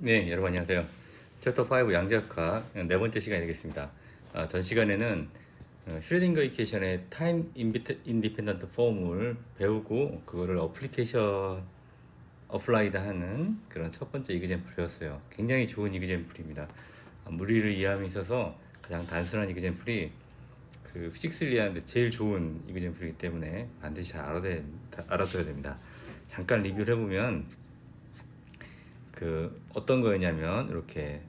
네, 여러분 안녕하세요. 챕터 5 양자역학 네 번째 시간이 되겠습니다. 전 시간에는 슈레딩거 이퀘이션의 타임 인디펜던트 폼을 배우고 그거를 어플리케이션 어플라이드 하는 그런 첫 번째 이그젠플을 배웠어요. 굉장히 좋은 이그젠플입니다. 물리를 이해함에 있어서 가장 단순한 이그젠플이 그 피직스를 이해하는데 제일 좋은 이그젠플이기 때문에 반드시 잘 알아둬야 됩니다. 잠깐 리뷰를 해보면 그 어떤 거였냐면 이렇게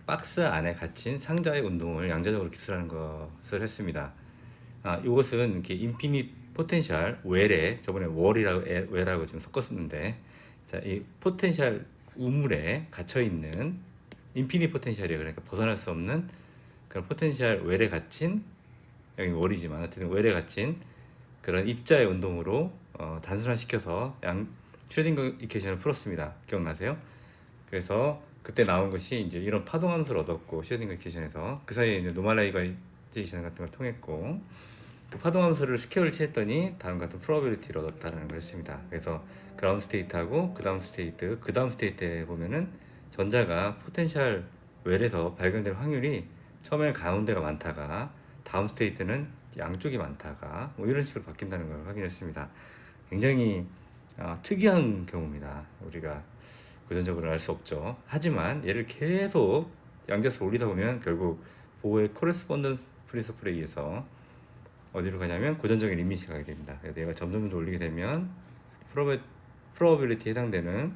박스 안에 갇힌 상자의 운동을 양자적으로 기술하는 것을 했습니다. 이것은 이렇게 인피니트 포텐셜 웰에 저번에 월이라고 웰하고 지금 섞었었는데, 자, 이 포텐셜 우물에 갇혀 있는 인피니트 포텐셜이에요. 그러니까 벗어날 수 없는 그런 포텐셜 웰에 갇힌, 여기 월이지만 하여튼 웰에 갇힌 그런 입자의 운동으로 단순화시켜서 슈레딩거 이퀘이션을 풀었습니다. 기억나세요? 그래서 그때 나온 것이 이제 이런 파동함수를 얻었고, 슈레딩거 이퀘이션에서 그 사이에 이제 노멀라이제이션 같은 걸 통했고, 그 파동함수를 스퀘어를 취했더니 다음 같은 프로바빌리티를 얻었다는 걸 했습니다. 그래서 그라운드 스테이트하고 그 다음 스테이트에 보면은 전자가 포텐셜 웰에서 발견될 확률이 처음에는 가운데가 많다가 다음 스테이트는 양쪽이 많다가 뭐 이런 식으로 바뀐다는 걸 확인했습니다. 굉장히 특이한 경우입니다. 우리가 고전적으로는 알 수 없죠. 하지만 얘를 계속 양자수를 올리다 보면 결국 보호의 코레스폰던스 프린서플에 의해서 어디로 가냐면 고전적인 리미트가 가게 됩니다. 그래서 얘가 점점 올리게 되면 프로버빌리티에 해당되는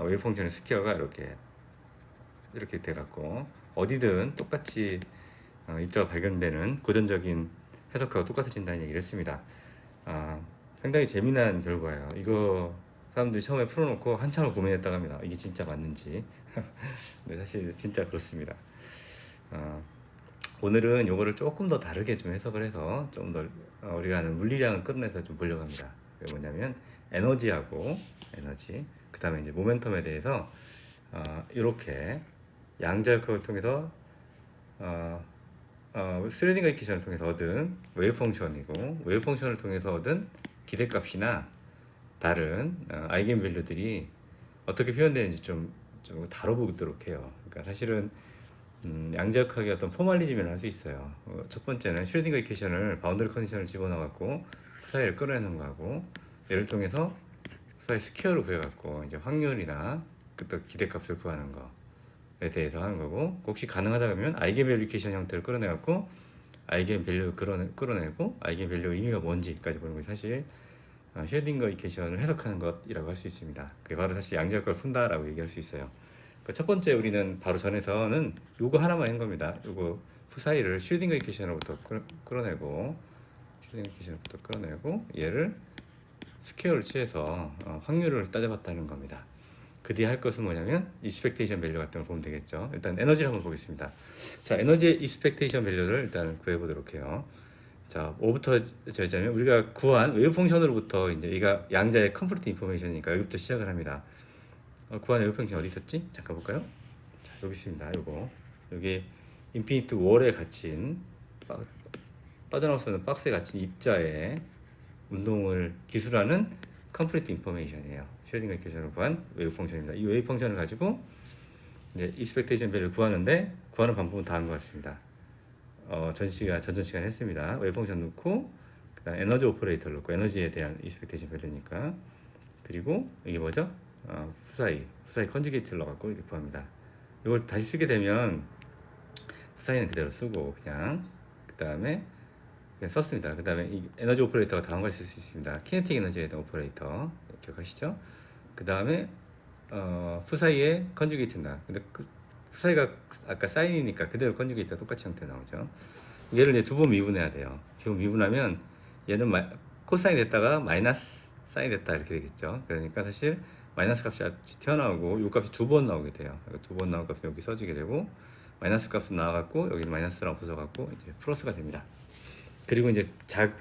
웨이브 펑션의 스퀘어가 이렇게 돼갖고 어디든 똑같이 입자가 발견되는 고전적인 해석하고 똑같아진다는 얘기를 했습니다. 상당히 재미난 결과예요. 이거 사람들이 처음에 풀어놓고 한참을 고민했다고 합니다. 이게 진짜 맞는지. 네, 사실 진짜 그렇습니다. 오늘은 이거를 조금 더 다르게 좀 해석을 해서 좀 더 우리가 하는 물리량을 끌어내서 좀 보려고 합니다. 그게 뭐냐면 에너지하고 에너지, 그 다음에 이제 모멘텀에 대해서 이렇게 양자역학을 통해서 슈레딩거 이퀘이션을 통해서 얻은 웨이브 펑션이고, 웨이브 펑션을 통해서 얻은 기대값이나 다른 아이겐 밸류들이 어떻게 표현되는지 좀 다뤄보도록 해요. 그러니까 사실은 양자역학의 어떤 포멀리즘이라고 할 수 있어요. 첫 번째는 슈레딩거 이퀘이션을 바운더리 컨디션을 집어넣어갖고 사이를 끌어내는 거하고, 얘를 통해서 사이 스퀘어를 구해갖고 이제 확률이나 또 기대값을 구하는 거에 대해서 하는 거고, 혹시 가능하다 그러면 아이겐 밸류 이퀘이션 형태를 끌어내갖고 아이겐 밸류 끌어내고 아이겐 밸류 의미가 뭔지까지 보는 것이 사실 슈레딩거 이퀘이션을 해석하는 것이라고 할 수 있습니다. 그게 바로 사실 양자역학을 푼다라고 얘기할 수 있어요. 첫 번째 우리는 바로 전에서는 요거 하나만 한 겁니다. 요거 푸사이를 슈레딩거 이퀘이션으로부터 끌어내고 얘를 스퀘어를 취해서 확률을 따져봤다는 겁니다. 그 뒤에 할 것은 뭐냐면 이스펙테이션 밸류 같은 걸 보면 되겠죠. 일단 에너지를 한번 보겠습니다. 자, 에너지의 이스펙테이션 밸류를 일단 구해보도록 해요. 자, 뭐부터 재자면 우리가 구한 웨이브 펑션으로부터 이제 얘가 양자의 컴플리트 인포메이션이니까 여기부터 시작을 합니다. 구한 웨이브 펑션 어디 있었지? 잠깐 볼까요? 자, 여기 있습니다. 요거 여기 인피니트 월에 갇힌 빠져나올 수 없는 박스에 갇힌 입자의 운동을 기술하는 컴플리트 인포메이션이에요. 슈레딩거 이퀘이션을 구한 웨이브 펑션입니다. 이 웨이브 펑션을 가지고 이제 익스펙테이션 밸류를 구하는데, 구하는 방법은 다른 것 같습니다. 전전 시간에 했습니다. 웨이브 펑션 넣고 그다음 에너지 오퍼레이터를 넣고, 에너지에 대한 익스펙테이션 밸류니까. 그리고 이게 뭐죠? 후사이 컨주게이트를 넣어갖고 이렇게 구합니다. 이걸 다시 쓰게 되면 후사이는 그대로 쓰고 그 다음에 썼습니다. 그 다음에 이 에너지 오퍼레이터가 다음과 같이 쓸 수 있습니다. 키네틱 에너지에 대한 오퍼레이터 기억하시죠? 그 다음에 후사이의 컨주게이트입니다. 근데 후사이가 아까 사인이니까 그대로 컨주게이트가 똑같이 형태 나오죠. 얘를 이제 두 번 미분해야 돼요. 지금 미분하면 얘는 코사인 됐다가 마이너스 사인 됐다 이렇게 되겠죠. 그러니까 사실 마이너스 값이 튀어나오고 이 값이 두 번 나오게 돼요. 두 번 나온 값은 여기 써지게 되고, 마이너스 값은 나와갖고 여기 마이너스랑 없어져갖고 이제 플러스가 됩니다. 그리고 이제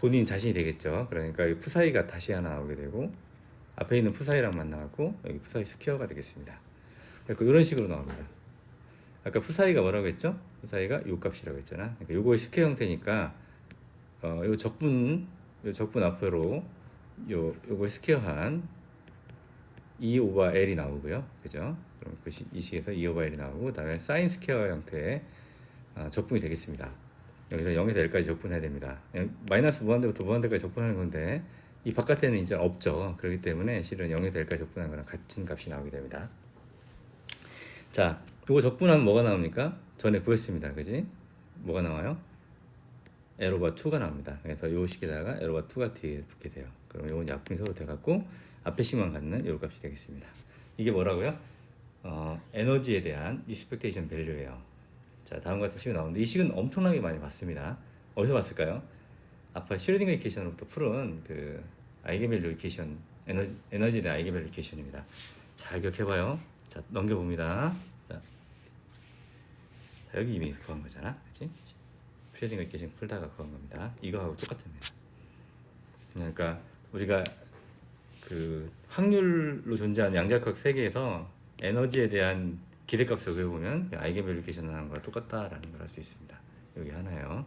본인 자신이 되겠죠. 그러니까 이 푸사이가 다시 하나 나오게 되고, 앞에 있는 푸사이랑 만나갖고 여기 푸사이 스퀘어가 되겠습니다. 그러니까 이런 식으로 나옵니다. 아까 푸사이가 뭐라고 했죠? 푸사이가 요 값이라고 했잖아. 그러니까 요거의 스퀘어 형태니까 요 적분 앞으로 요거 스퀘어한 E 오버 L이 나오고요. 그죠? 그럼 이 식에서 E 오버 L이 나오고 그다음에 사인 스퀘어 형태의 적분이 되겠습니다. 여기서 0에서 L까지 적분해야 됩니다. 마이너스 무한대부터 무한대까지 적분하는 건데 이 바깥에는 이제 없죠. 그렇기 때문에 실은 0에서 L까지 적분하는 거랑 같은 값이 나오게 됩니다. 자, 이거 적분하면 뭐가 나옵니까? 전에 구했습니다. 그지? 뭐가 나와요? L 오버 2가 나옵니다. 그래서 요 식에다가 L 오버 2가 뒤에 붙게 돼요. 그럼 이건 약분이 서로 돼갖고 앞에 식만 갖는 요 값이 되겠습니다. 이게 뭐라고요? 에너지에 대한 expectation value예요. 자, 다음 같은 식이 나오는데 이 식은 엄청나게 많이 봤습니다. 어디서 봤을까요? 아까 슈레딩거 이퀘이션으로부터 풀은 그 아이겐밸류 이퀘이션, 에너지에 대한 아이겐밸류 이퀘이션입니다. 잘 기억해봐요. 자, 넘겨봅니다. 자, 여기 이미 구한 거잖아, 그렇지? 슈레딩거 이퀘이션 풀다가 구한 겁니다. 이거하고 똑같습니다. 그러니까 우리가 그 확률로 존재하는 양자각 세계에서 에너지에 대한 기대값을 구해보면 아이겐밸류 이퀘이션을 하는 거랑 똑같다라는 걸 알 수 있습니다. 여기 하나요.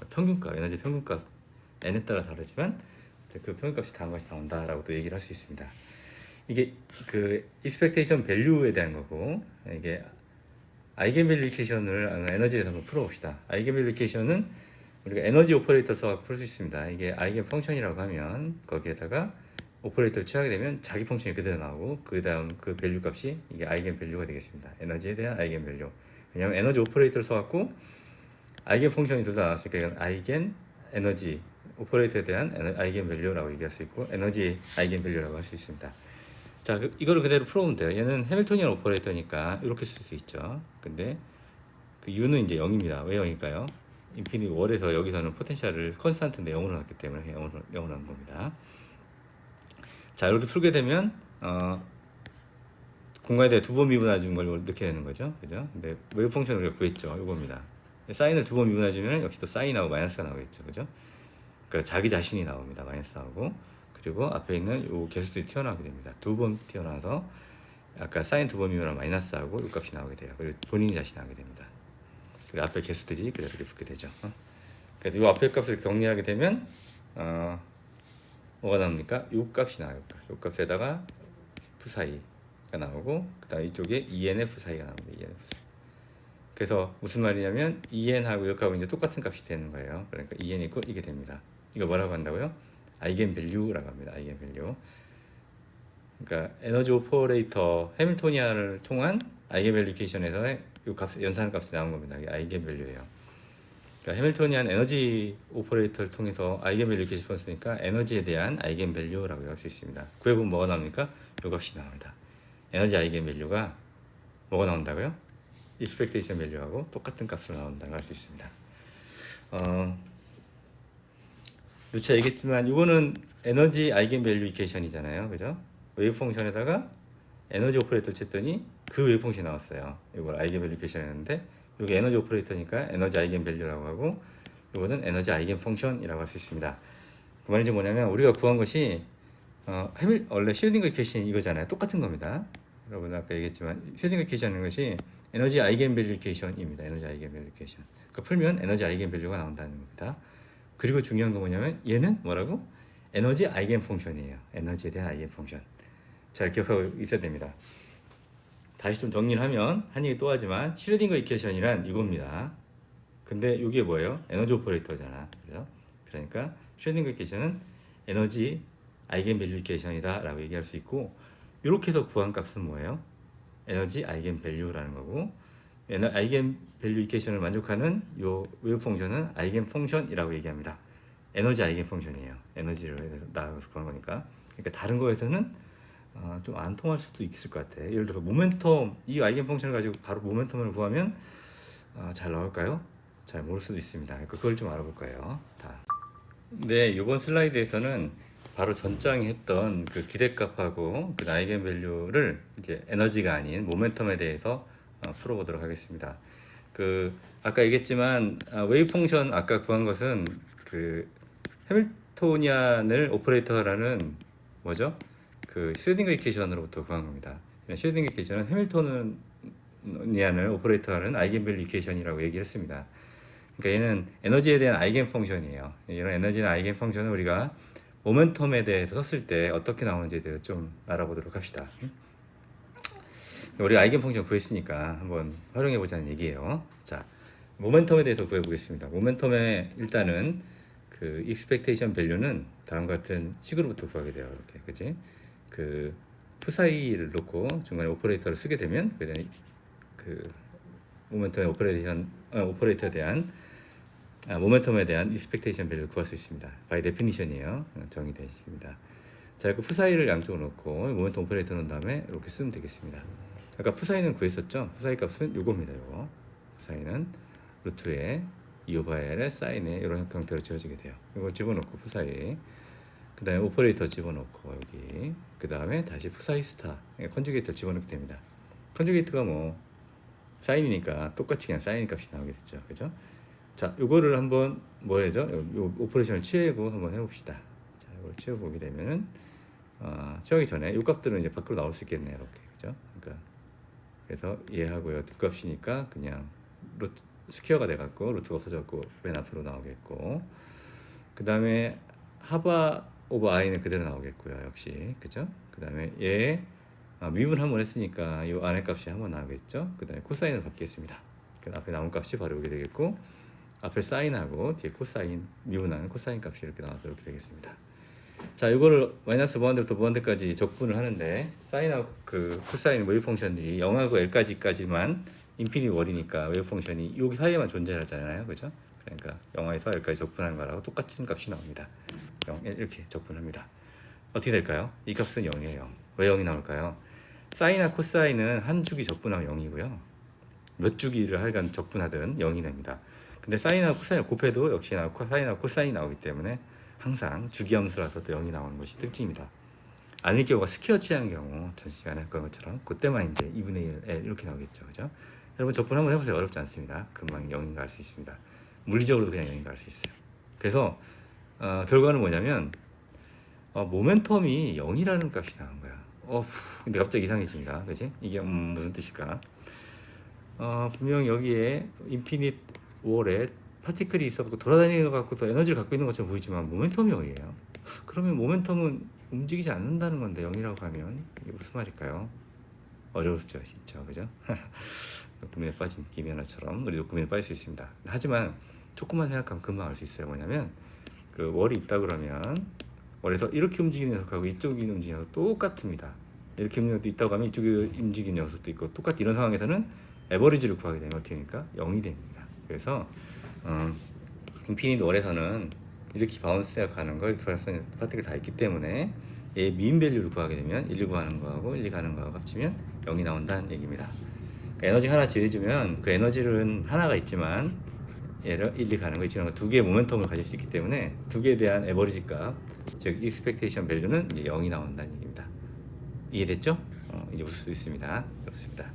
평균값, 에너지 평균값 n에 따라 다르지만 그 평균값이 다음 것이 나온다라고 또 얘기를 할 수 있습니다. 이게 그 expectation value에 대한 거고 이게 아이겐밸류 이퀘이션을 에너지에 대해서 한번 풀어봅시다. 아이겐밸류 이퀘이션은 우리가 에너지 오퍼레이터 써서 풀 수 있습니다. 이게 아이겐 펑션이라고 하면 거기에다가 오퍼레이터를 취하게 되면 자기 펑션이 그대로 나오고 그 다음 그 밸류 값이 이게 아이겐 밸류가 되겠습니다. 에너지에 대한 아이겐 밸류. 왜냐하면 에너지 오퍼레이터를 써갖고 아이겐 펑션이 둘 다 나왔으니까 이건 아이겐 에너지 오퍼레이터에 대한 아이겐 밸류라고 얘기할 수 있고 에너지 아이겐 밸류라고 할 수 있습니다. 자, 이거를 그대로 풀어보면 돼요. 얘는 해밀토니안 오퍼레이터니까 이렇게 쓸 수 있죠. 근데 그 U는 이제 0입니다. 왜 0일까요? 인피니티 월에서 여기서는 포텐셜을 컨스탄트인데 0으로 놨기 때문에 0으로 한 겁니다. 자, 이렇게 풀게 되면 공간에 대해 두 번 미분해 주는 걸 넣게 되는 거죠. 그죠? 근데 웨이브 펑션을 우리가 구했죠. 이겁니다. 사인을 두 번 미분해 주면 역시 또 사인하고 마이너스가 나오겠죠. 그죠? 그러니까 자기 자신이 나옵니다. 마이너스 나오고 그리고 앞에 있는 요 개수들이 튀어나오게 됩니다. 두 번 튀어나와서 아까 사인 두 번 미분하면 마이너스하고 요 값이 나오게 돼요. 그리고 본인이 자신이 나오게 됩니다. 그리고 앞에 개수들이 그대로 이렇게 붙게 되죠. 그래서 요 앞에 값을 정리하게 되면 뭐가 나옵니까? 요 값이 나와요. 요 값에다가 F 사이가 나오고 그다음 이쪽에 ENF 사이가 나옵니다. ENF 사이. 그래서 무슨 말이냐면 EN하고 이렇게하고 이제 똑같은 값이 되는 거예요. 그러니까 EN 이고 이게 됩니다. 이거 뭐라고 한다고요? 아이겐 밸류라고 합니다. 아이겐 밸류. 그러니까 에너지 오퍼레이터 해밀토니안을 통한 아이겐 밸류 이퀘이션에서의 요 값, 연산 값이 나온 겁니다. 이게 아이겐 밸류예요. 그러니까 해밀토니안 에너지 오퍼레이터를 통해서 아이겐 밸류 이퀘이션 썼으니까 에너지에 대한 아이겐 밸류라고 할 수 있습니다. 구해보면 뭐가 나옵니까? 요 값이 나옵니다. 에너지 아이겐 밸류가 뭐가 나온다고요? 익스펙테이션 밸류하고 똑같은 값으로 나온다고 할 수 있습니다. 누차 얘기했지만 이거는 에너지 아이겐 밸류 이퀘이션이잖아요. 그죠? 웨이브 펑션에다가 에너지 오퍼레이터 쳤더니 그 웨이브 펑션이 나왔어요. 이걸 아이겐 밸류 이퀘이션이었는데 여기 에너지 오퍼레이터니까 에너지 아이겐 밸류라고 하고 이거는 에너지 아이겐 펑션이라고 할 수 있습니다. 그 말인지 뭐냐면 우리가 구한 것이 원래 슈레딩거 이퀘이션 이거잖아요. 똑같은 겁니다. 여러분 아까 얘기했지만 슈레딩거 이퀘이션인 것이 에너지 아이겐 밸류 이퀘이션입니다. 에너지 아이겐 밸류 이퀘이션. 그러니까 풀면 에너지 아이겐 밸류가 나온다는 겁니다. 그리고 중요한 건 뭐냐면 얘는 뭐라고? 에너지 아이겐 펑션이에요. 에너지에 대한 아이겐 펑션. 잘 기억하고 있어야 됩니다. 다시 좀 정리를 하면 한 얘기 또 하지만 슈레딩거 이퀘이션이란 이겁니다. 근데 이게 뭐예요? 에너지 오퍼레이터잖아. 그죠? 그러니까 슈레딩거 이퀘이션은 에너지 아이겐 밸류 이퀘이션이다 라고 얘기할 수 있고 이렇게 해서 구한 값은 뭐예요? 에너지 아이겐 밸류라는 거고 아이겐 밸류 이퀘이션을 만족하는 요 웨이브 펑션은 아이겐 펑션이라고 얘기합니다. 에너지 아이겐 펑션이에요. 에너지를 나가서 구한 거니까. 그러니까 다른 거에서는 좀 안 통할 수도 있을 것 같아. 예를 들어서 모멘텀 이 아이겐 펑션을 가지고 바로 모멘텀을 구하면 잘 나올까요? 잘 모를 수도 있습니다. 그러니까 그걸 좀 알아볼 거예요. 다. 네, 이번 슬라이드에서는 바로 전장에 했던 그 기대값하고 그 아이겐 밸류를 이제 에너지가 아닌 모멘텀에 대해서 풀어보도록 하겠습니다. 그 아까 얘기했지만 웨이브 펑션 아까 구한 것은 그 해밀토니안을 오퍼레이터라는 뭐죠? 그 슈레딩거 이퀘이션으로부터 구한 겁니다. 슈레딩거 이퀘이션은 해밀토니안을 오퍼레이터하는 아이겐 밸류 이퀘이션이라고 얘기했습니다. 그러니까 얘는 에너지에 대한 아이겐 펑션이에요. 이런 에너지나 아이겐 펑션을 우리가 모멘텀에 대해서 썼을 때 어떻게 나오는지에 대해서 좀 알아보도록 합시다. 우리 아이겐 펑션 구했으니까 한번 활용해 보자는 얘기예요. 자, 모멘텀에 대해서 구해보겠습니다. 모멘텀에 일단은 그 expectation value는 다음과 같은 식으로부터 구하게 돼요. 이렇게, 그지? 그 푸사이를 놓고 중간에 오퍼레이터를 쓰게 되면 그 모멘텀의 오퍼레이터에 대한 모멘텀에 대한 expectation value를 구할 수 있습니다. by definition이에요. 정의되어 있습니다. 자, 그 푸사이를 양쪽으로 놓고 모멘텀 오퍼레이터 넣은 다음에 이렇게 쓰면 되겠습니다. 아까 푸사이는 구했었죠? 푸사이 값은 요겁니다. 요거 푸사이는 루트에 2/L의 사인에 이런 형태로 지어지게 돼요. 이걸 집어넣고 푸사이, 그 다음에 오퍼레이터 집어넣고 여기, 그 다음에 다시 푸사이 스타 컨주게이트를 집어넣게 됩니다. 컨주게이트가 뭐 사인이니까 똑같이 그냥 사인 값이 나오게 됐죠. 그죠? 자, 요거를 한번 뭐 해죠? 요 오퍼레이션을 취하고 한번 해봅시다. 자, 이걸 취해보게 되면은 취하기 전에 요 값들은 이제 밖으로 나올 수 있겠네요. 이렇게, 그죠? 그러니까 그래서 얘하고요 두 값이니까 그냥 루트 스퀘어가 돼갖고 루트가 없어졌고 맨 앞으로 나오겠고, 그 다음에 하바 오버 i는 그대로 나오겠고요. 역시, 그죠? 그 다음에 얘 미분 한번 했으니까 이 안의 값이 한번 나오겠죠. 그 다음에 코사인을 받겠습니다. 그 앞에 나온 값이 바로 여기 되겠고, 앞에 사인하고 뒤에 코사인, 미분하는 코사인 값이 이렇게 나와서 이렇게 되겠습니다. 자, 이거를 마이너스 무한대부터 무한대까지 적분을 하는데, 사인하고 그 코사인 웨이브 펑션들이 0하고 L까지만 인피니티 월이니까 웨이브 펑션이 여기 사이에만 존재하잖아요. 그죠? 그러니까 0에서 L까지 적분하는 거라고 똑같은 값이 나옵니다. 0, 이렇게 적분합니다. 어떻게 될까요? 이 값은 0이에요. 왜 0이 나올까요? 사인과 코사인은 한 주기 적분하면 0이고요. 몇 주기를 하여간 적분하든 0이 됩니다. 근데 사인하고 코사인을 곱해도 역시나 사인하고 코사인이 나오기 때문에 항상 주기함수라서도 0이 나오는 것이 특징입니다. 아닐 경우가 스퀘어 취한 경우 전 시간에 했던 것처럼 그때만 이제 2분의 1 L 이렇게 나오겠죠. 그죠? 여러분 적분 한번 해보세요. 어렵지 않습니다. 금방 0인 거 알 수 있습니다. 물리적으로도 그냥 0인 거 알 수 있어요. 그래서 결과는 뭐냐면 모멘텀이 0이라는 값이 나온 거야. 근데 갑자기 이상해집니다. 그지? 이게 무슨 뜻일까? 분명 여기에 인피니트 월에 파티클이 있어서 돌아다니는 것 같고서 에너지를 갖고 있는 것처럼 보이지만 모멘텀이 0이에요. 그러면 모멘텀은 움직이지 않는다는 건데 0이라고 하면 이게 무슨 말일까요? 어려웠죠, 진짜, 그죠? 고민에 빠진 김연아처럼 우리도 고민에 빠질 수 있습니다. 하지만 조금만 생각하면 금방 알 수 있어요. 뭐냐면 그 월이 있다 그러면 월에서 이렇게 움직이는 녀석하고 이쪽이 움직이는 녀석 똑같습니다. 이렇게 움직이는 녀석도 있다고 하면 이쪽에 움직이는 녀석도 있고 똑같이 이런 상황에서는 에버리지를 구하게 되면 어떻게 됩니까? 0이 됩니다. 그래서 인피니트 월에서는 이렇게 바운스에 가는 거 이렇게 파티클이 다 있기 때문에 얘 미인 밸류를 구하게 되면 1, 2 구하는 거하고 1, 2 가는 거하고 합치면 0이 나온다는 얘기입니다. 그러니까 에너지 하나 지어주면 그 에너지는 하나가 있지만 얘를 1, 2 가는 거 있지만 두 개의 모멘텀을 가질 수 있기 때문에 두 개에 대한 에버리지 값, 즉 익스펙테이션 밸류는 이제 0이 나온다는 얘기입니다. 이해됐죠? 이제 웃을 수 있습니다. 그렇습니다.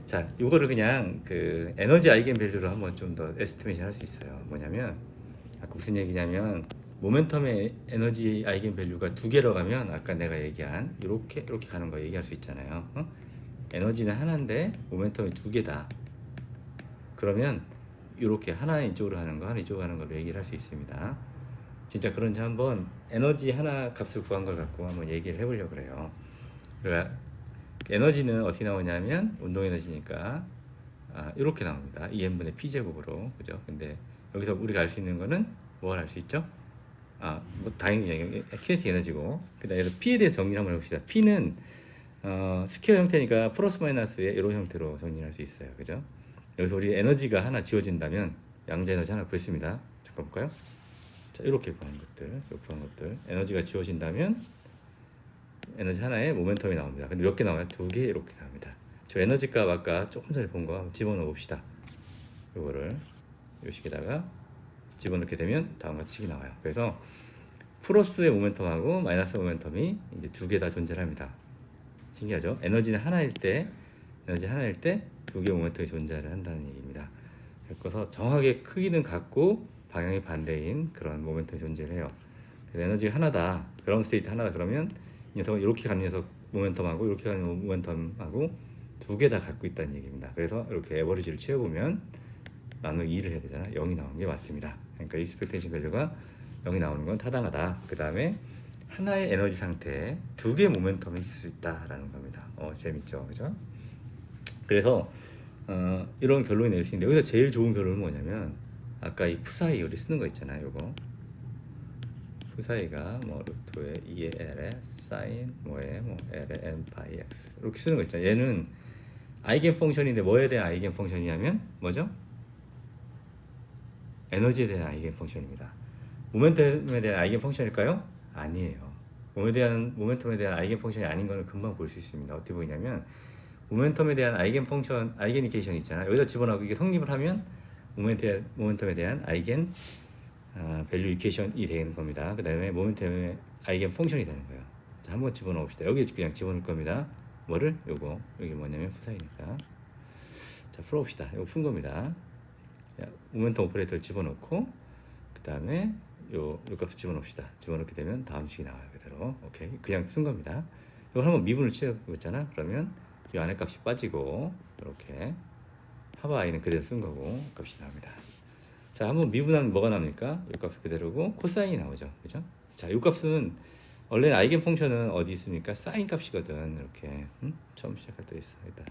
자, 이거를 그냥 그 에너지 아이겐 밸류로 한번 좀 더 에스티메이션 할 수 있어요. 뭐냐면 아까 무슨 얘기냐면 모멘텀의 에너지 아이겐 밸류가 두 개로 가면 아까 내가 얘기한 이렇게 가는 거 얘기할 수 있잖아요. 에너지는 하나인데 모멘텀이 두 개다. 그러면 이렇게 하나 이쪽으로 가는 거, 하나 이쪽으로 가는 걸로 얘기를 할 수 있습니다. 진짜 그런지 한번 에너지 하나 값을 구한 걸 갖고 한번 얘기를 해보려고 그래요. 그러니까 에너지는 어떻게 나오냐면 운동 에너지니까 이렇게 나옵니다. EM분의 P 제곱으로, 그죠? 근데 여기서 우리가 알 수 있는 거는 뭘 알 수 있죠? 뭐 당연히 키네틱 에너지고, 그다음에 P에 대해 정리를 한번 해봅시다. P는 스퀘어 형태니까 플러스 마이너스의 이런 형태로 정리할 수 있어요, 그죠? 여기서 우리 에너지가 하나 지워진다면 양자 에너지 하나 구했습니다. 잠깐 볼까요? 자, 이렇게 구한 것들, 에너지가 지워진다면 에너지 하나에 모멘텀이 나옵니다. 근데 몇 개 나와요? 두 개 이렇게 나옵니다. 저 에너지 값 아까 조금 전에 본 거 한번 집어넣어 봅시다. 이거를 이 식에다가 집어넣게 되면 다음과 같이 식이 나와요. 그래서 플러스의 모멘텀하고 마이너스 모멘텀이 이제 두 개 다 존재를 합니다. 신기하죠? 에너지는 하나일 때 두 개의 모멘텀이 존재를 한다는 얘기입니다. 그래서 정확하게 크기는 같고 방향이 반대인 그런 모멘텀이 존재를 해요. 그래서 에너지가 하나다, 그라운드 스테이트 하나다 그러면 이 녀석은 이렇게 가는 녀석 모멘텀하고 이렇게 가는 모멘텀하고 두 개 다 갖고 있다는 얘기입니다. 그래서 이렇게 에버리지를 채워보면 나누기 2를 해야 되잖아요. 0이 나오는 게 맞습니다. 그러니까 익스펙테이션 밸류가 0이 나오는 건 타당하다. 그 다음에 하나의 에너지 상태에 두 개의 모멘텀이 있을 수 있다라는 겁니다. 재밌죠, 그죠? 그래서 이런 결론이 낼 수 있는데 여기서 제일 좋은 결론은 뭐냐면 아까 이 푸사이 우리 쓰는 거 있잖아요. 요거 푸사이가 뭐 루트에 2의 L에 사인 뭐에 뭐 L에 n 파이 x 이렇게 쓰는 거 있잖아요. 얘는 아이겐 펑션인데 뭐에 대한 아이겐 펑션이냐면 뭐죠? 에너지에 대한 아이겐 펑션입니다. 모멘텀에 대한 아이겐 펑션일까요? 아니에요. 모멘텀에 대한 아이겐 펑션이 아닌 거는 금방 볼 수 있습니다. 어떻게 보이냐면 모멘텀에 대한 아이겐 펑션, 아이겐 이케이션 있잖아요. 여기다 집어넣고 이게 성립을 하면 모멘텀에 대한 아이겐 밸류 이케이션이 되는 겁니다. 그 다음에 모멘텀의 아이겐 펑션이 되는 거예요. 자, 한번 집어넣어 봅시다. 여기 그냥 집어넣을 겁니다. 뭐를? 요거 여기 뭐냐면 푸사이니까. 자, 풀어봅시다. 이거 푼 겁니다. 모멘텀 오퍼레이터를 집어넣고 그 다음에 요 값을 집어넣읍시다. 집어넣게 되면 다음 식이 나와요. 그대로. 오케이. 그냥 쓴 겁니다. 이걸 한번 미분을 채워보잖아. 그러면 이 안에 값이 빠지고 이렇게 하바 i는 그대로 쓴 거고 값이 나옵니다. 자, 한번 미분하면 뭐가 납니까? 이 값은 그대로고 코사인이 나오죠. 그죠? 자, 이 값은 원래 아이겐 펑션은 어디 있습니까? 사인 값이거든. 이렇게 처음 시작할 때 있어. 일단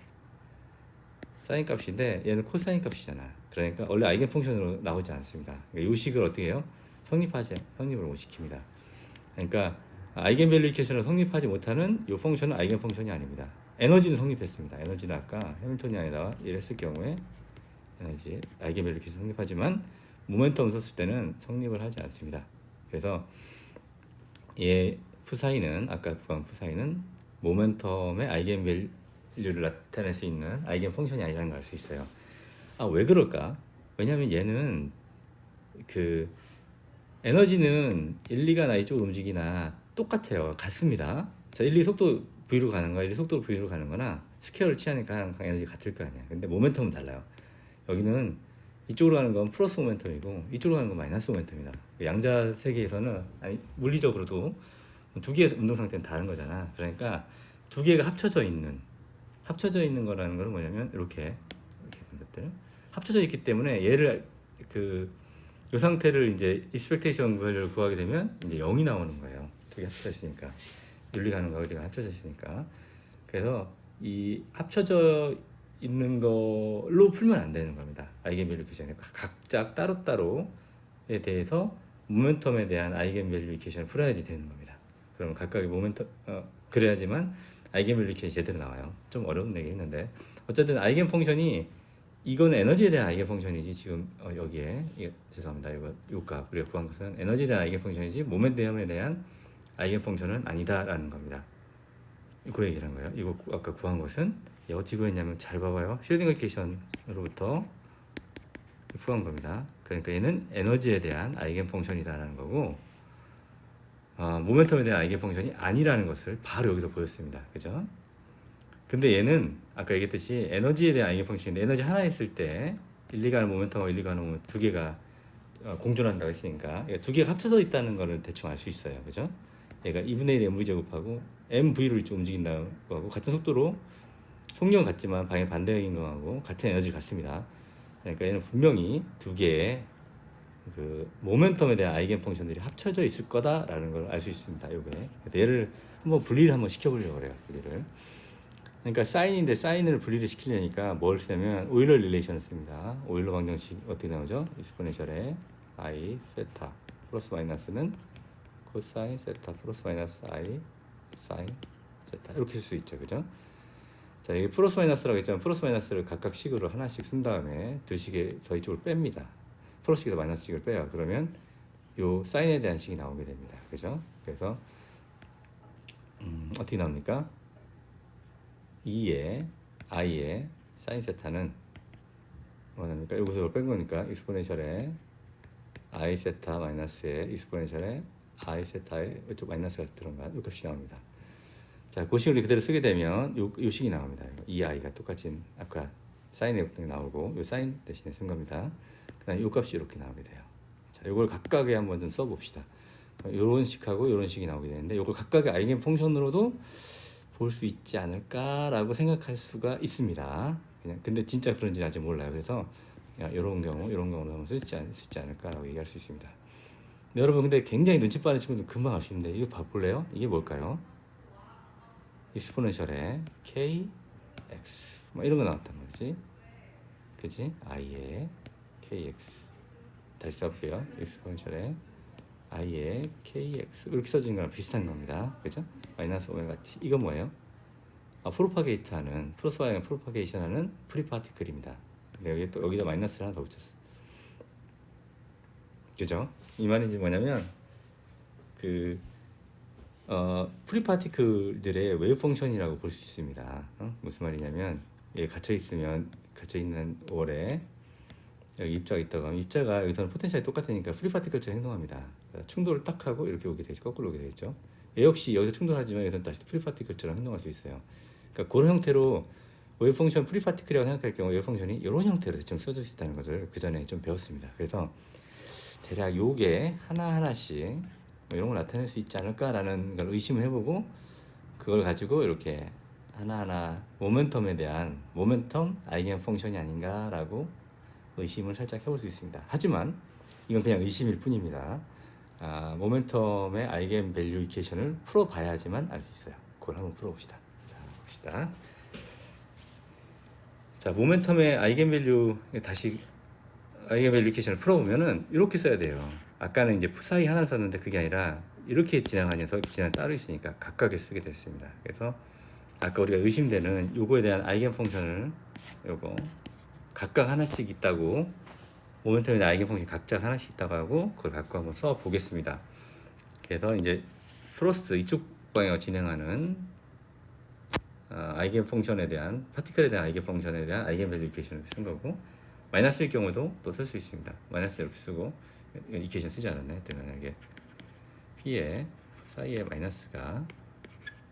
사인 값인데 얘는 코사인 값이잖아. 그러니까 원래 아이겐 펑션으로 나오지 않습니다. 그러니까 이 식을 어떻게 해요? 성립을 못 시킵니다. 그러니까 아이겐 밸류 이퀘이션을 성립하지 못하는 이 펑션은 아이겐 펑션이 아닙니다. 에너지는 성립했습니다. 에너지는 아까 해밀턴이 아니라 이랬을 경우에 에너지 아이겐 밸류 이퀘이션 성립하지만 모멘텀 썼을 때는 성립을 하지 않습니다. 그래서 얘 푸사이는 아까 구한 푸사이는 모멘텀의 아이겐 밸류를 나타낼 수 있는 아이겐 펑션이 아니라는 걸 알 수 있어요. 왜 그럴까? 왜냐하면 얘는 그 에너지는 1, 2가 이쪽으로 움직이나 똑같아요. 같습니다. 자, 1, 2 속도 V로 가는 거나 1, 2 속도 V로 가는 거나 스퀘어를 취하니까 항상 에너지 같을 거 아니야. 근데 모멘텀은 달라요. 여기는 이쪽으로 가는 건 플러스 모멘텀이고 이쪽으로 가는 건 마이너스 모멘텀이다. 양자 세계에서는 아니 물리적으로도 두 개의 운동 상태는 다른 거잖아. 그러니까 두 개가 합쳐져 있는 거라는 건 뭐냐면 이렇게 있는 것들 합쳐져 있기 때문에 얘를 이 상태를 이제 익스펙테이션 밸류를 구하게 되면 이제 0이 나오는 거예요. 두 개 합쳐져 있으니까 윤리가는 거기가 합쳐져 있으니까. 그래서 이 합쳐져 있는 걸로 풀면 안 되는 겁니다. 아이겐 밸류 이퀘이션에 각자 따로따로에 대해서 모멘텀에 대한 아이겐 밸류 이퀘이션을 풀어야지 되는 겁니다. 그럼 각각의 모멘텀 그래야지만 아이겐 밸류 이퀘이션이 제대로 나와요. 좀 어려운 얘기했는데 어쨌든 아이겐 펑션이 이건 에너지에 대한 아이겐 펑션이지 지금 여기에 죄송합니다. 요 값 우리가 구한 것은 에너지에 대한 아이겐 펑션이지 모멘텀에 대한 아이겐 펑션은 아니다라는 겁니다. 그 얘기를 한 거예요. 이거 아까 구한 것은 어떻게 구했냐면 잘 봐봐요. 슈레딩거 이퀘이션으로부터 구한 겁니다. 그러니까 얘는 에너지에 대한 아이겐 펑션이다라는 거고 모멘텀에 대한 아이겐 펑션이 아니라는 것을 바로 여기서 보였습니다. 그죠? 근데 얘는 아까 얘기했듯이 에너지에 대한 아이겐 펑션인데 에너지 하나 있을 때 1, 2가는 모멘텀하고 1, 2가는 모멘텀 두 개가 공존한다고 했으니까 두 개가 합쳐져 있다는 거를 대충 알 수 있어요. 그죠? 얘가 2분의 1 mv 제곱하고 mv로 좀 움직인다고 하고 같은 속도로 속력은 같지만 방향 반대인 거하고 같은 에너지 같습니다. 그러니까 얘는 분명히 두 개의 그 모멘텀에 대한 아이겐 펑션들이 합쳐져 있을 거다라는 걸 알 수 있습니다. 요게. 그래서 얘를 한번 분리를 한번 시켜보려고 그래요. 분리를. 그러니까 사인인데 사인을 분리를 시키려니까 뭘 쓰냐면 오일러 릴레이션을 씁니다. 오일러 방정식 어떻게 나오죠? 익스포넨셜에 i 세타 플러스 마이너스는 코사인 세타 플러스 마이너스 i 사인 세타 이렇게 쓸 수 있죠. 그죠? 자, 여기 플러스 마이너스라고 했지만 플러스 마이너스를 각각 식으로 하나씩 쓴 다음에 두 식에 저희 쪽으로 뺍니다. 플러스식에서 마이너스식을 빼요. 그러면 요 사인에 대한 식이 나오게 됩니다. 그죠? 그래서 어떻게 나옵니까? 2의 i의 사인 세타는 뭐랍니까? 여기서 뺀 거니까 익스포넨셜에 i 세타 마이너스에 익스포넨셜에 i 세타에 이쪽 마이너스가 들어간 요 값이 나옵니다. 자, 그 식을 그대로 쓰게 되면 요 식이 나옵니다. 이 i가 똑같이 아까 사인에 붙은 게 나오고 요 사인 대신에 쓴 겁니다. 그다음에 요 값이 이렇게 나오게 돼요. 자, 요걸 각각에 한번 좀 써봅시다. 요런 식하고 요런 식이 나오게 되는데 요걸 각각의 아이겐 펑션으로도 볼 수 있지 않을까라고 생각할 수가 있습니다. 그냥 근데 진짜 그런지는 아직 몰라요. 그래서 이런 경우로 한번 쓸지 않을까라고 얘기할 수 있습니다. 여러분 근데 굉장히 눈치 빠른 친구들 금방 알 수 있는데 이거 봐볼래요? 이게 뭘까요? 익스포넨셜에 kx 뭐 이런 거 나왔단 말이지, 그지? i에 kx 다시 써볼게요. 익스포넨셜에 i에 kx 이렇게 써지는 거랑 비슷한 겁니다, 그죠? 마이너스 오메가 t 이건 뭐예요? 프로파게이트하는 프로파게이션하는 프리파티클입니다. 여기 또 여기다 마이너스를 하나 더 붙였어, 그죠? 이 말이 이제 뭐냐면 그 프리파티클들의 웨이브 펑션이라고 볼 수 있습니다. 무슨 말이냐면 갇혀 있는 월에 여기 입자가 있다고 하면 입자가 여기서는 포텐셜이 똑같으니까 프리파티클처럼 행동합니다. 충돌을 딱 하고 이렇게 오게 되죠. 거꾸로 오게 되죠. 얘 역시 여기서 충돌하지만 여기서는 다시 프리파티클처럼 행동할 수 있어요. 그러니까 그런 형태로 웨이브 펑션 프리파티클이라고 생각할 경우 웨이브 펑션이 이런 형태로 좀 써줄 수 있다는 것을 그 전에 좀 배웠습니다. 그래서 대략 요게 하나하나씩 뭐 이런 걸 나타낼 수 있지 않을까라는 걸 의심을 해보고 그걸 가지고 이렇게 하나하나 모멘텀에 대한 모멘텀 아이겐 펑션이 아닌가라고 의심을 살짝 해볼 수 있습니다. 하지만 이건 그냥 의심일 뿐입니다. 모멘텀의 아이겐 밸류 이퀘이션을 풀어봐야지만 알 수 있어요. 그걸 한번 풀어봅시다. 자, 봅시다. 자, 모멘텀의 아이겐 밸류 다시 아이겐 밸류 이퀘이션을 풀어보면은 이렇게 써야 돼요. 아까는 이제 푸사이 하나를 썼는데 그게 아니라 이렇게 진행한 녀석 진행 따로 있으니까 각각에 쓰게 됐습니다. 그래서 아까 우리가 의심되는 요거에 대한 아이겐 펑션을 요거 각각 하나씩 있다고, 모멘텀에 아이겐 펑션 각자 하나씩 있다고 하고 그걸 갖고 한번 써 보겠습니다. 그래서 이제 프로스트 이쪽 방향으로 진행하는 아이겐 펑션에 대한 파티클에 대한 아이겐 펑션에 대한 아이겐 밸류 이퀘이션을 쓴 거고, 마이너스일 경우도 또 쓸 수 있습니다. 마이너스 이렇게 쓰고 이퀘이션 쓰지 않았네. 만약에 p의 사이에 마이너스가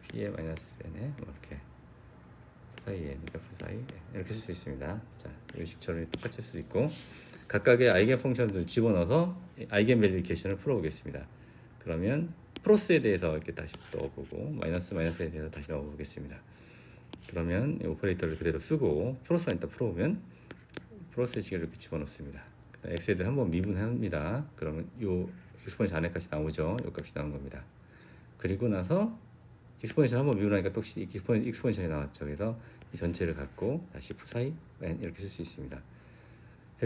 p의 마이너스 n에 뭐 이렇게 사이에 사이 이렇게 쓸 수 있습니다. 자, 의식처럼 똑같이 쓸 수 있고 각각의 아이겐 펑션들 집어넣어서 아이겐 밸류 이퀘이션을 풀어보겠습니다. 그러면 플러스에 대해서 이렇게 다시 넣어보고 마이너스에 대해서 다시 넣어보겠습니다. 그러면 오퍼레이터를 그대로 쓰고 플러스만 일단 풀어보면 플러스의 식을 이렇게 집어넣습니다. x에 대해 한번 미분합니다. 그러면 요 익스포넨셜 안에 값이 나오죠. 요 값이 나온 겁니다. 그리고 나서 익스포넨셜 한번 미분하니까 또 익스포넨셜이 나왔죠. 그래서 이 전체를 갖고 다시 푸사이 이렇게 쓸 수 있습니다.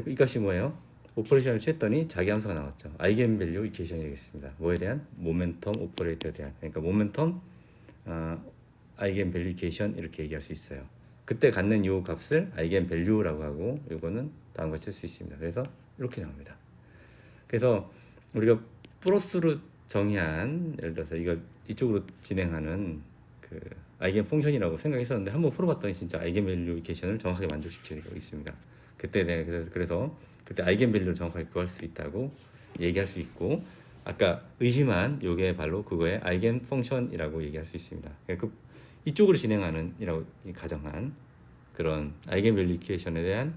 이 값이 뭐예요? 오퍼레이션을 취했더니 자기 함수가 나왔죠. 아이겐 밸류 이퀘이션이 되겠습니다. 뭐에 대한? 모멘텀 오퍼레이터에 대한. 그러니까 모멘텀 아이겐 밸류 이퀘이션 이렇게 얘기할 수 있어요. 그때 갖는 요 값을 아이겐 밸류라고 하고 요거는 다음과 같이 쓸 수 있습니다. 그래서 이렇게 나옵니다. 그래서 우리가 플러스로 정의한, 예를 들어서 이쪽으로 진행하는 그 아이겐 펑션이라고 생각했었는데 한번 풀어봤더니 진짜 아이겐 밸류 이퀘이션을 정확하게 만족시키고 있습니다. 그래서 그때 아이겐 밸류를 정확하게 구할 수 있다고 얘기할 수 있고, 아까 의심한 요게 바로 그거의 아이겐 펑션이라고 얘기할 수 있습니다. 그러니까 이쪽으로 진행하는 이라고 가정한 그런 아이겐 밸류 이퀘이션에 대한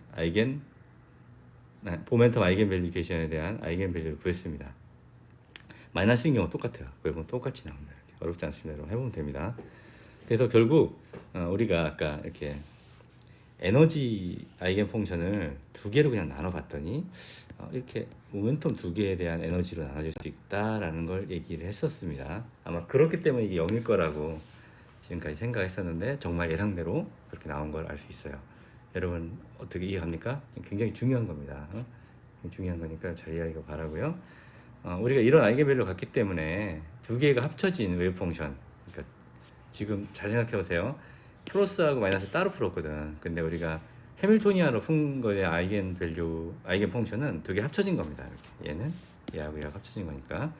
모멘텀 아이겐 밸류 이퀘이션에 대한 아이겐 밸류를 구했습니다. 마이너스인 경우 똑같아요. 구해보면 똑같이 나옵니다. 이렇게. 어렵지 않습니다. 여러분 해보면 됩니다. 그래서 결국 우리가 아까 이렇게 에너지 아이겐 펑션을 두 개로 그냥 나눠봤더니 이렇게 모멘텀 두 개에 대한 에너지로 나눠질 수 있다라는 걸 얘기를 했었습니다. 아마 그렇기 때문에 이게 0일 거라고 지금까지 생각했었는데 정말 예상대로 그렇게 나온 걸 알 수 있어요. 여러분 어떻게 이해갑니까? 굉장히 중요한 겁니다. 중요한 거니까 잘 이해하기가 바라고요. 우리가 이런 아이겐 밸류를 갖기 때문에 두 개가 합쳐진 웨이브 펑션, 그러니까 지금 잘 생각해 보세요. 플러스하고 마이너스 따로 풀었거든. 근데 우리가 해밀토니아로 푼 거의 아이겐 밸류, 아이겐 펑션은 두 개 합쳐진 겁니다. 이렇게. 얘는 얘하고 얘하고 합쳐진 거니까.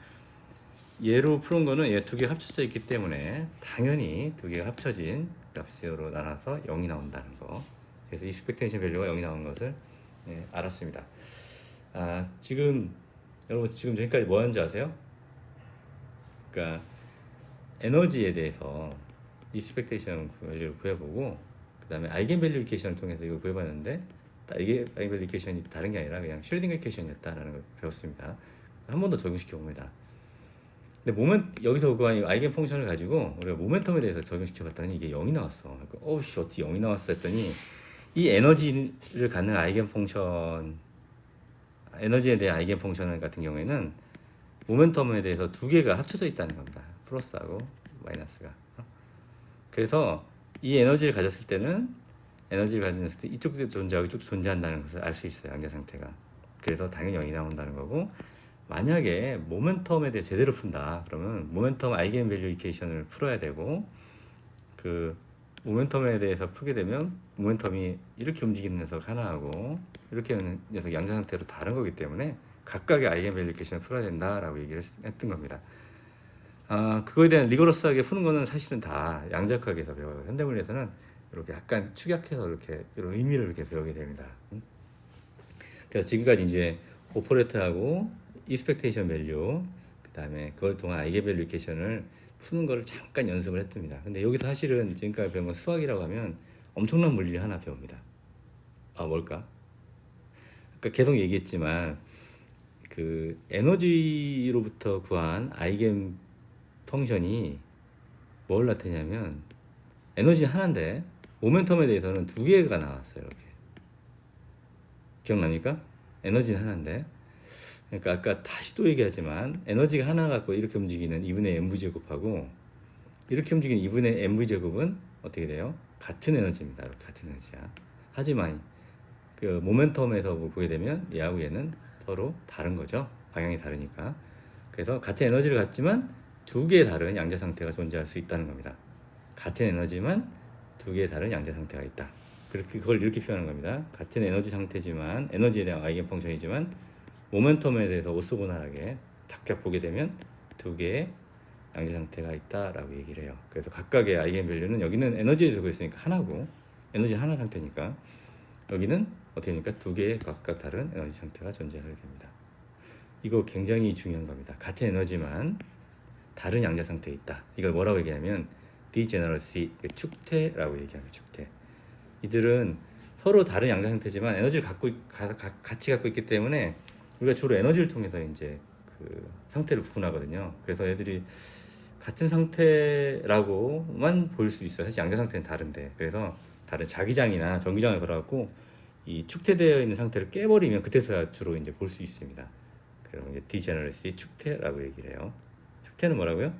얘로 푸는 거는 얘 두 개 합쳐져 있기 때문에 당연히 두 개가 합쳐진 값으로 나눠서 0이 나온다는 거. 그래서 익스펙테이션 밸류가 0이 나온 것을 알았습니다. 여러분 지금 지금까지 뭐 하는지 아세요? 그러니까 에너지에 대해서 익스펙테이션 밸류를 구해보고 그 다음에 아이겐 밸류 이퀘이션을 통해서 이걸 구해봤는데 이게 아이겐 밸류 이퀘이션이 다른 게 아니라 그냥 슈레딩거 이퀘이션이었다라는 걸 배웠습니다. 한 번 더 적용시켜 봅니다. 근데 여기서 그 아이겐 펑션을 가지고 우리가 모멘텀에 대해서 적용시켜 봤더니 이게 0이 나왔어. 어씨 어떻게 0이 나왔어 했더니 이 에너지를 갖는 아이겐 펑션, 에너지에 대한 아이겐 펑션 같은 경우에는 모멘텀에 대해서 두 개가 합쳐져 있다는 겁니다. 플러스하고 마이너스가. 그래서 이 에너지를 가졌을 때는 에너지를 가졌을 때 이쪽도 존재하고 이쪽도 존재한다는 것을 알 수 있어요. 양자 상태가. 그래서 당연히 0이 나온다는 거고, 만약에 모멘텀에 대해 제대로 푼다 그러면 모멘텀 아이겐 밸류 이퀘이션을 풀어야 되고, 그 모멘텀에 대해서 풀게 되면 모멘텀이 이렇게 움직이는 녀석 하나하고 이렇게 하는 녀석 양자 상태로 다른 거기 때문에 각각의 아이겐 밸류 이퀘이션을 풀어야 된다라고 얘기를 했던 겁니다. 그거에 대한 리거러스하게 푸는 거는 사실은 다 양자역학에서 배워요. 현대물리에서는 이렇게 약간 축약해서 이렇게 이런 의미를 이렇게 배우게 됩니다. 그래서 지금까지 이제 오퍼레이터하고 익스펙테이션 밸류, 그다음에 그걸 통한 아이겐 밸류 이퀘이션을 푸는 거를 잠깐 연습을 했습니다. 근데 여기서 사실은 지금까지 배운 건 수학이라고 하면 엄청난 물리를 하나 배웁니다. 뭘까? 그러니까 계속 얘기했지만 그 에너지로부터 구한 아이겐 펑션이 뭘 나타내냐면 에너지는 하나인데 모멘텀에 대해서는 두 개가 나왔어요. 이렇게 기억납니까? 에너지는 하나인데, 그러니까 아까 다시 또 얘기하지만 에너지가 하나 갖고 이렇게 움직이는 2분의 mv 제곱하고 이렇게 움직이는 2분의 mv 제곱은 어떻게 돼요? 같은 에너지입니다. 이렇게 같은 에너지야. 하지만 그 모멘텀에서 보게 되면 얘하고 얘는 서로 다른 거죠. 방향이 다르니까. 그래서 같은 에너지를 갖지만 두 개의 다른 양자 상태가 존재할 수 있다는 겁니다. 같은 에너지만 두 개의 다른 양자 상태가 있다. 그렇게 그걸 이렇게 표현하는 겁니다. 같은 에너지 상태지만 에너지에 대한 아이겐 펑션이지만 모멘텀에 대해서 오소고나하게 탁탁 보게 되면 두 개의 양자 상태가 있다라고 얘기를 해요. 그래서 각각의 아이겐 밸류는 여기는 에너지에 두고 있으니까 하나고 에너지 하나 상태니까 여기는 어떻게 됩니까? 두 개의 각각 다른 에너지 상태가 존재하게 됩니다. 이거 굉장히 중요한 겁니다. 같은 에너지만 다른 양자 상태에 있다. 이걸 뭐라고 얘기하면 디제너러시, 축태라고 얘기하면 축태. 이들은 서로 다른 양자 상태지만 에너지를 같이 갖고 있기 때문에 우리가 주로 에너지를 통해서 이제 그 상태를 구분하거든요. 그래서 애들이 같은 상태라고만 보일 수 있어요. 사실 양자 상태는 다른데. 그래서 다른 자기장이나 전기장을 걸어갖고 이 축태되어 있는 상태를 깨버리면 그때서야 주로 이제 볼 수 있습니다. 그럼 이제 디제너러시, 축태라고 얘기를 해요. 축태는 뭐라고요?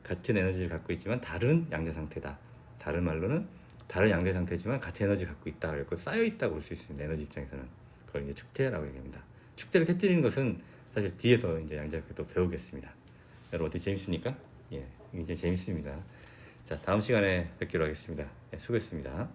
같은 에너지를 갖고 있지만 다른 양자 상태다. 다른 말로는 다른 양자 상태지만 같은 에너지를 갖고 있다. 그리고 쌓여 있다고 볼 수 있습니다. 에너지 입장에서는 그걸 이제 축태라고 얘기합니다. 축태를 깨뜨리는 것은 사실 뒤에서 이제 양자역학도 배우겠습니다. 여러분 어떻게 재밌습니까? 예, 굉장히 재밌습니다. 자, 다음 시간에 뵙기로 하겠습니다. 예, 수고했습니다.